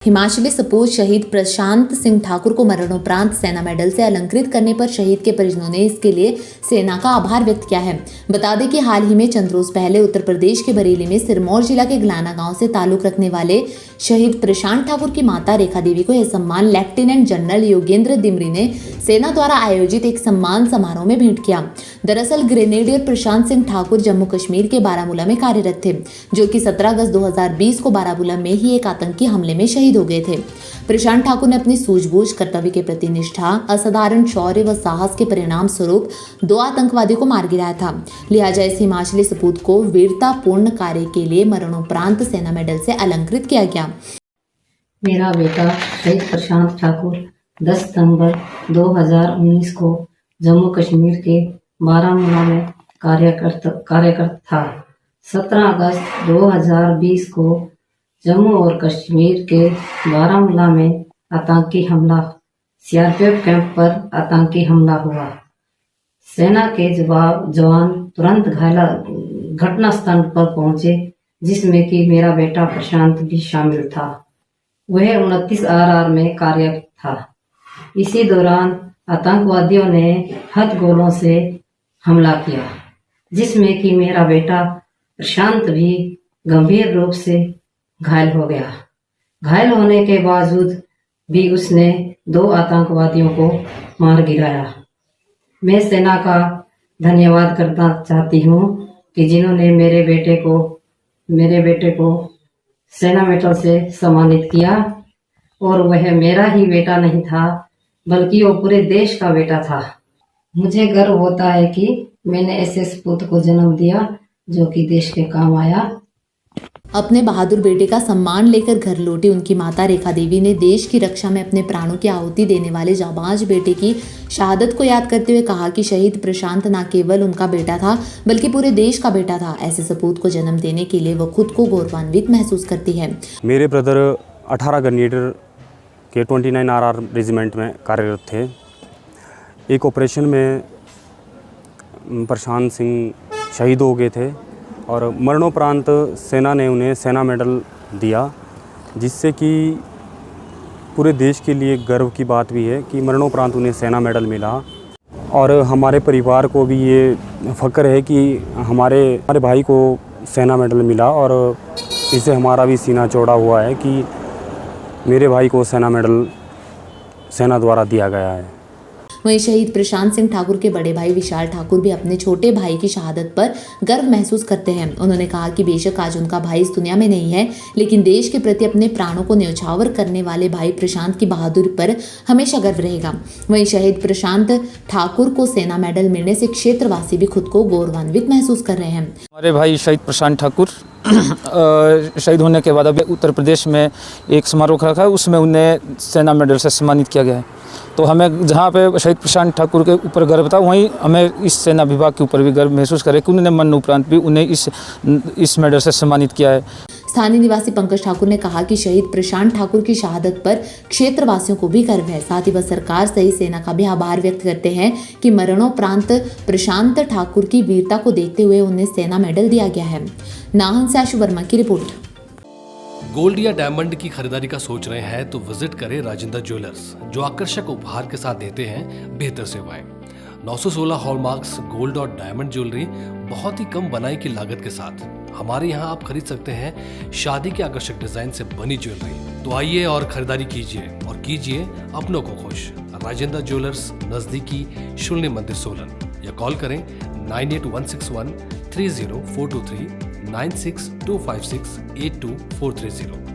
हिमाचली सपूत शहीद प्रशांत सिंह ठाकुर को मरणोपरांत सेना मेडल से अलंकृत करने पर शहीद के परिजनों ने इसके लिए सेना का आभार व्यक्त किया है। बता दें कि हाल ही में चंद रोज पहले उत्तर प्रदेश के बरेली में सिरमौर जिला के गलाना गांव से ताल्लुक रखने वाले शहीद प्रशांत ठाकुर की माता रेखा देवी को यह सम्मान लेफ्टिनेंट जनरल योगेंद्र दिमरी ने सेना द्वारा आयोजित एक सम्मान समारोह में भेंट किया। दरअसल ग्रेनेडियर प्रशांत सिंह ठाकुर जम्मू कश्मीर के बारामूला में कार्यरत थे, जो कि 17 अगस्त 2020 को बारामूला में ही एक आतंकी हमले में शहीद हो गए थे। प्रशांत ठाकुर ने अपनी सूझबूझ, कर्तव्य के प्रति निष्ठा, असाधारण शौर्य व साहस के परिणाम स्वरूप 2 आतंकवादियों को मार गिराया था। लिहाजा इस हिमाचली सपूत को वीरतापूर्ण कार्य के लिए मरणोपरांत सेना मेडल से अलंकृत किया गया। मेरा बेटा शहीद प्रशांत ठाकुर 10 सितंबर 2019 को जम्मू कश्मीर के बारामूला में कार्यरत था। 17 अगस्त 2020 को जम्मू और कश्मीर के बारामूला में आतंकी हमला, सीआरपीएफ कैंप पर आतंकी हमला हुआ। सेना के जवान तुरंत घटना स्थल पर पहुंचे, जिसमें कि मेरा बेटा प्रशांत भी शामिल था। वह 29 RR में कार्यरत था। इसी दौरान आतंकवादियों ने हथगोलों से हमला किया, जिसमें कि मेरा बेटा प्रशांत भी गंभीर रूप से घायल हो गया। घायल होने के बावजूद भी उसने 2 आतंकवादियों को मार गिराया। मैं सेना का धन्यवाद करना चाहती हूँ कि जिन्होंने मेरे बेटे को सेना मेडल से सम्मानित किया। और वह मेरा ही बेटा नहीं था, बल्कि वो पूरे देश का बेटा था। मुझे गर्व होता है कि मैंने ऐसे सपूत को जन्म दिया जो कि देश के काम आया। अपने बहादुर बेटे का सम्मान लेकर घर लौटी उनकी माता रेखा देवी ने देश की रक्षा में अपने प्राणों की आहुति देने वाले जाबाज बेटे की शहादत को याद करते हुए कहा कि शहीद प्रशांत न केवल उनका बेटा था, बल्कि पूरे देश का बेटा था। ऐसे सपूत को जन्म देने के लिए वो खुद को गौरवान्वित महसूस करती है। मेरे ब्रदर 18 ग्रेनेडियर के 29 RR रेजिमेंट में कार्यरत थे। एक ऑपरेशन में प्रशांत सिंह शहीद हो गए थे और मरणोपरांत सेना ने उन्हें सेना मेडल दिया, जिससे कि पूरे देश के लिए गर्व की बात भी है कि मरणोपरांत उन्हें सेना मेडल मिला। और हमारे परिवार को भी ये फ़ख्र है कि हमारे भाई को सेना मेडल मिला, और इससे हमारा भी सीना चौड़ा हुआ है कि मेरे भाई को सेना मेडल सेना द्वारा दिया गया है। वहीं शहीद प्रशांत सिंह ठाकुर के बड़े भाई विशाल ठाकुर भी अपने छोटे भाई की शहादत पर गर्व महसूस करते हैं। उन्होंने कहा कि बेशक आज उनका भाई इस दुनिया में नहीं है, लेकिन देश के प्रति अपने प्राणों को न्यौछावर करने वाले भाई प्रशांत की बहादुरी पर हमेशा गर्व रहेगा। वहीं शहीद प्रशांत ठाकुर को सेना मेडल मिलने से क्षेत्रवासी भी खुद को गौरवान्वित महसूस कर रहे हैं। हमारे भाई शहीद प्रशांत ठाकुर शहीद होने के बाद अभी उत्तर प्रदेश में एक समारोह रखा है, उसमें उन्हें सेना मेडल से सम्मानित किया गया है। तो हमें जहाँ पे शहीद प्रशांत ठाकुर के ऊपर गर्व था, वहीं हमें इस सेना विभाग के ऊपर भी गर्व महसूस करें कि उन्होंने मरणोपरांत भी उन्हें इस मेडल से सम्मानित किया है। स्थानीय निवासी पंकज ठाकुर ने कहा कि शहीद प्रशांत ठाकुर की शहादत पर क्षेत्रवासियों को भी गर्व है। साथ ही वह सरकार सहित सेना का भी आभार व्यक्त करते हैं कि मरणोपरांत प्रशांत ठाकुर की वीरता को देखते हुए उन्हें सेना मेडल दिया गया है। नाहन से आशु वर्मा की रिपोर्ट। गोल्ड या डायमंड की खरीदारी का सोच रहे हैं तो विजिट करें राजेंद्र ज्वेलर्स, जो आकर्षक उपहार के साथ देते हैं बेहतर सेवाएं। 916 हॉलमार्क्स गोल्ड और डायमंड ज्वेलरी बहुत ही कम बनाई की लागत के साथ। हमारे यहाँ आप खरीद सकते हैं शादी के आकर्षक डिजाइन से बनी ज्वेलरी। तो आइए और खरीदारी कीजिए और कीजिए अपनों को खुश। राजेंद्र ज्वेलर्स, नजदीकी शून्य मंदिर सोलन, या कॉल करें 9816130423 9625682430।